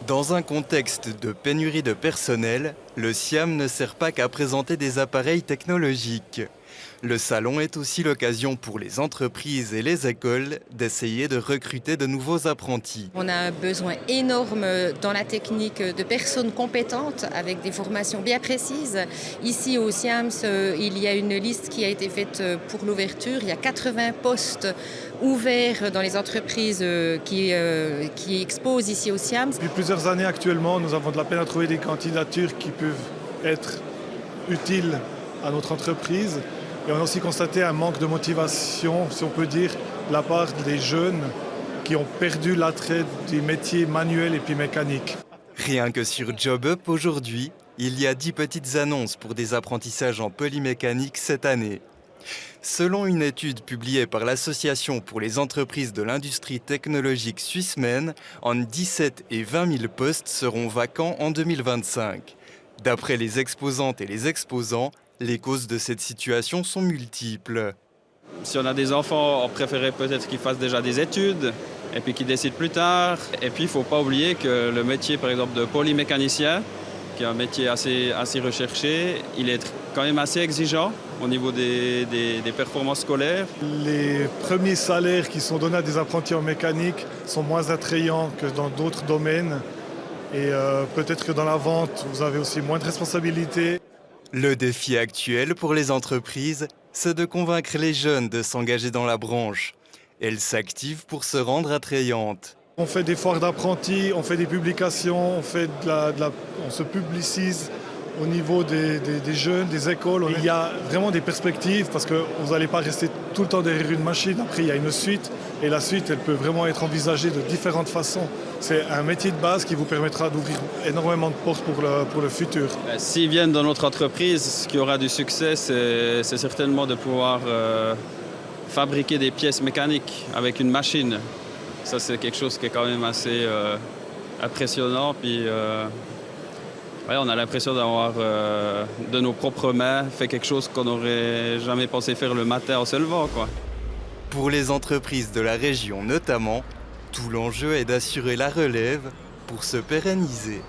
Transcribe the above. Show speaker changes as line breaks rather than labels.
Dans un contexte de pénurie de personnel, le SIAM ne sert pas qu'à présenter des appareils technologiques. Le salon est aussi l'occasion pour les entreprises et les écoles d'essayer de recruter de nouveaux apprentis.
On a un besoin énorme dans la technique de personnes compétentes avec des formations bien précises. Ici au SIAMS, il y a une liste qui a été faite pour l'ouverture. Il y a 80 postes ouverts dans les entreprises qui exposent ici au SIAMS.
Depuis plusieurs années actuellement, nous avons de la peine à trouver des candidatures qui peuvent être utiles à notre entreprise. Et on a aussi constaté un manque de motivation, si on peut dire, de la part des jeunes qui ont perdu l'attrait des métiers manuels et puis mécaniques.
Rien que sur JobUp aujourd'hui, il y a 10 petites annonces pour des apprentissages en polymécanique cette année. Selon une étude publiée par l'Association pour les entreprises de l'industrie technologique Swissmen, entre 17 et 20 000 postes seront vacants en 2025. D'après les exposantes et les exposants, les causes de cette situation sont multiples.
Si on a des enfants, on préférait peut-être qu'ils fassent déjà des études et puis qu'ils décident plus tard. Et puis il ne faut pas oublier que le métier par exemple de polymécanicien, qui est un métier assez recherché, il est quand même assez exigeant au niveau des performances scolaires.
Les premiers salaires qui sont donnés à des apprentis en mécanique sont moins attrayants que dans d'autres domaines. Et peut-être que dans la vente, vous avez aussi moins de responsabilités.
Le défi actuel pour les entreprises, c'est de convaincre les jeunes de s'engager dans la branche. Elles s'activent pour se rendre attrayantes.
On fait des foires d'apprentis, on fait des publications, on se publicise au niveau des jeunes, des écoles. Il y a vraiment des perspectives parce que vous n'allez pas rester tout le temps derrière une machine. Après, il y a une suite et la suite, elle peut vraiment être envisagée de différentes façons. C'est un métier de base qui vous permettra d'ouvrir énormément de portes pour le futur.
S'ils viennent dans notre entreprise, ce qui aura du succès, c'est certainement de pouvoir fabriquer des pièces mécaniques avec une machine. Ça, c'est quelque chose qui est quand même assez impressionnant. Puis, on a l'impression d'avoir, de nos propres mains, fait quelque chose qu'on n'aurait jamais pensé faire le matin en se levant, quoi.
Pour les entreprises de la région notamment, tout l'enjeu est d'assurer la relève pour se pérenniser.